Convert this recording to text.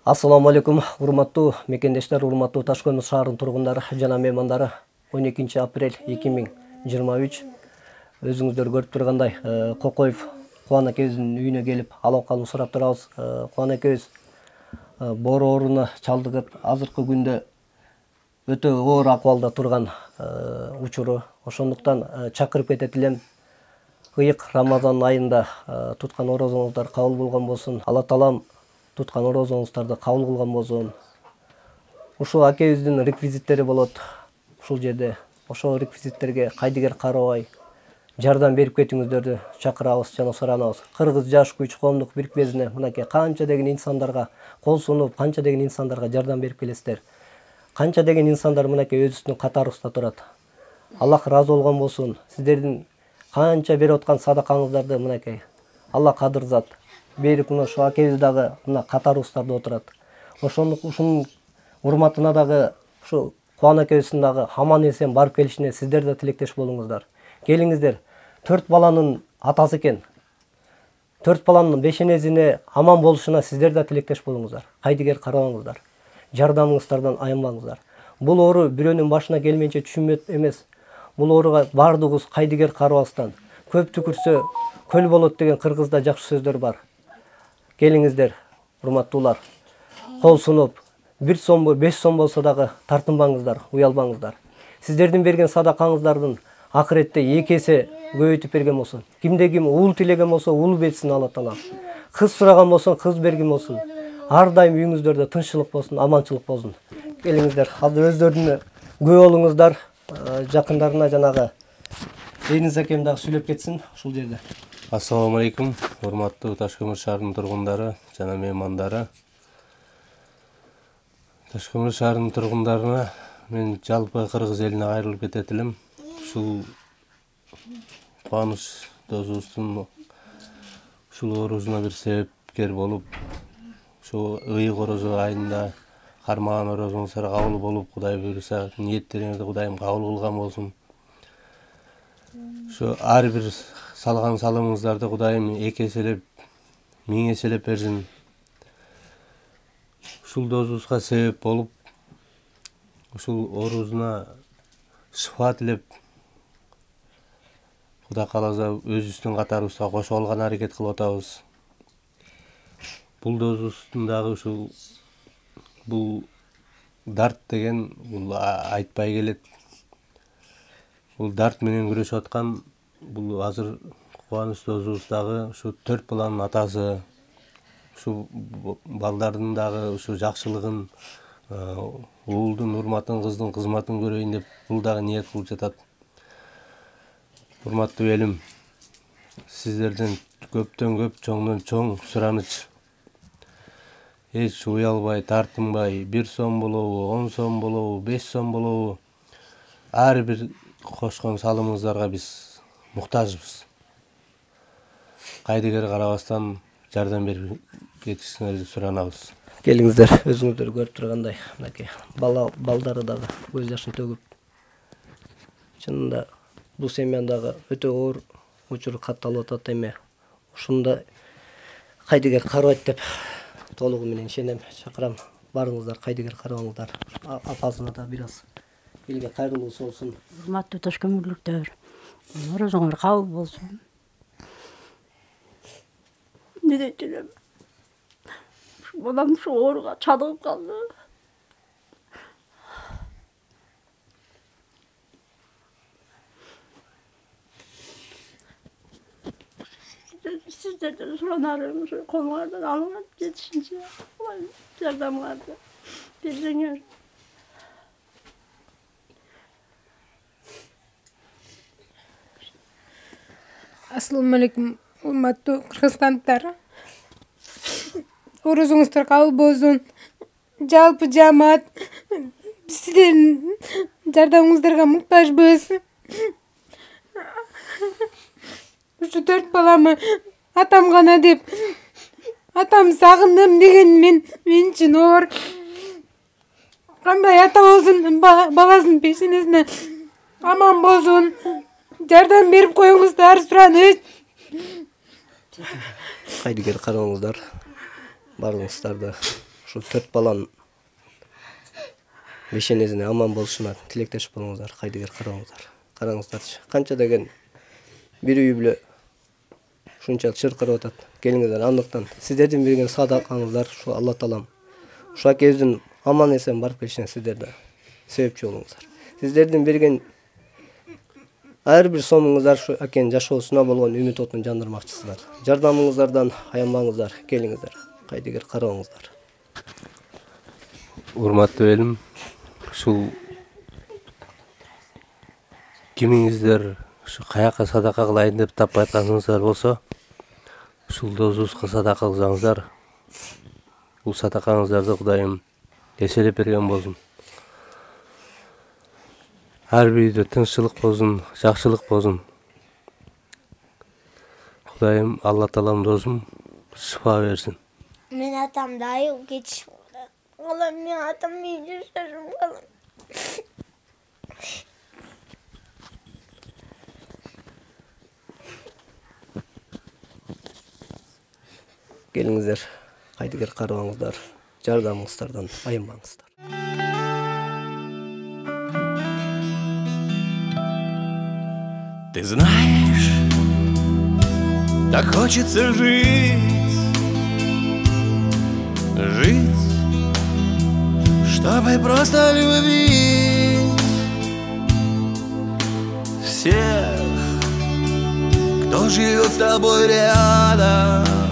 Assalamu алейкум, урматтуу мекендештер, урматтуу Таш көмүр шаарынын тургундары жана меймандары. 12 апрель 2023. Өзүңүздөр көрүп тургандай, Кокоев Кубан акебиздин үйүнө келип, ал-акалын сурап турабыз. Кубан акебиз боору ооруна чалдыгып, азыркы күндө өтө оор акыбалда турган учуру. Ошондуктан чакырып кетет элем. Ыйык Рамазан айында туткан орозоңуздар кабыл болгон болсун. Алла таалам туткан орозоңуздарды кабыл кылган болсун. Ушул акебиздин реквизиттери болот. Ушул жерде ошол реквизиттерге кайдыгер карабай жардам берип кетиңиздерди чакырабыз жана суранабыз. Кыргыз жаш күч коомдук бирикмесине мынакей канча деген инсандарга кол сунуп, канча деген инсандарга жардам берип келесиздер. Канча деген инсандар мынакей өзүбүздүн катарыбызда турат. Аллах ыраазы болгон болсун. Сиздердин канча берип аткан садакаңыздарды мынакей Алла кадыр зат берип мына ошо акебиз дагы мына катарыбыздарда отурат. Ушунун урматына дагы ушу Кубан акебиздин дагы аман эсен барып келишине сиздер да тилектеш болуңуздар. Келиңиздер. 4 баланын атасы экен. 4 баланын бешенесине аман болушуна сиздер да тилектеш болуңуздар. Кайдыгер карабаңыздар. Жардамыңыздардан аянбаңыздар. Бул оору бирөөнүн башына келмейинче түшүнмөт эмес. Бул ооруга бардыгыбыз кайдыгер карабастан көп түкүрсө көл болот деген кыргызда жакшы сөздөр бар. Келиңиздер, урматтуулар. Кол сунуп, 1 сомбу, 5 сом болсо дагы тартынбаңыздар, уялбаңыздар. Сиздердин берген садакаңыздардын акыретте 2 эсе көбөйтүп берген болсун. Кимде ким уул тилеген болсо, уул берсин Алла таалам. Кыз сураган болсо, кыз берген болсун. Ар дайым үйүңүздөрдө тынччылык болсун, аманчылык болсун. Келиңиздер, азыр өздөрүнө күбө болуңуздар. Жакындарына жанагы Эниз акем дагы сүйлөп кетсин ушул жерде. Ассаламу алейкум, урматтуу Таш көмүр шаарынын тургундары жана меймандары. Таш көмүр шаарынын тургундарына мен жалпы кыргыз элине кайрылып кетет элем. Ушул Кубаныч досубуздун ушул оорусуна бир себепкер болуп, ушул ыйык орозо айында кармаган орозоңуздар кабыл болуп, Кудай буйруса, ниеттериңизди Кудайым кабыл кылган болсун. Şu ар бир салган салымыңыздарды Кудайым 2 эселеп, 1000 эселеп берсин. Ушул досубузга себеп болуп, ушул оорусуна шифа тилеп, Кудай кааласа өзүбүздүн катарыбызга кошуп алган аракет кылып атабыз. Бул досубуздун дагы ушул бул дарт деген бул айтпай келет. Бул дарт менен күрөшүп аткан бул азыр Кубаныч досубуз дагы ушу 4 баланын атасы. Ушу балдардын дагы ушу жакшылыгын, уулдун урматын, кыздын кызматын көрөйүн деп бул дагы ниет кылып жатат. Урматтуу элим, сиздерден көптөн көп, чоңдон чоң сураныч. Эч уялбай, тартынбай, 1 сом болобу, 10 сом болобу, 5 сом болобу, ар бир кошкон салымыңыздарга биз муктажбыз. Кайдыгер карабастан жардам берип кетишиңерди суранабыз. Келиңиздер, өзүңүздөр көрүп тургандай, мынакей балдары дагы көз жашын төгүп. Чынында бул семьяндагы өтө оор учур катталып атат эме. Ушунда кайдыгер карабайт деп толугу менен ишенем. Чакырам, барыңыздар, кайдыгер карабаңыздар. Апасына да бир аз элге кайрылуусу болсун. Урматтуу Таш көмүрлүктөр, орозоңор кабыл болсун. Не дейт элем? Балам ушу ооруга чалдыгып калды. Сиздерден суранарым ушу колуңардан алыңар жетишинче жардамыңарды берсеңер. Assalamu alaikum, урматтуу кыргызстандыктар. Орозоңуздар кабыл болсун. Жалпы жамаат сиздердин жардамыңыздарга муктажбыз. Ушу 4 баламы атам гана деп, атам сагындым деген мен үчүн оор. Кандай ата болсун, баласынын пешенесине аман болсун. Жардам берип коюңуздар, сураныч. Кайдыгер карабаңыздар. Барыңыздарды ушул 4 баланын бешенесине аман болушуна тилектеш болуңуздар, кайдыгер карабаңыздар. Караңыздарчы, канча деген бир үй бүлө ушунчалык чыркырып атат. Келиңиздер, андыктан сиздердин берген садакаңыздар ушу Алла таалам ушу акебиздин аман эсен барып келишине сиздерде себепчи болуңуздар. Сиздердин берген ар бир сомуңуздар ушу акенин жашоосуна болгон үмүт отун жандырмакчысыздар. Жардамыңыздардан аянбаңыздар, келиңиздер, кайдыгер карабаңыздар. Урматтуу элим, ушул кимиңиздер ушу каяка садака кылайын деп таппай атканыңыздар болсо, ушул дозубузга садака кылсаңыздар, бул садакаңыздарды Кудайым эселеп берген болсун. Ар бир үйдө тынччылык болсун, жакшылык болсун. Кудайым, Алла таалам досум шифа берсин. Мен атам дайыл кетишип калам. Мен атам үйдө жашашым калам. Келиңиздер, кайдыгер карабаңыздар, жардамыңыздардан аянбаңыздар. Ты знаешь, так хочется жить, чтобы просто любить всех, кто живет с тобой рядом.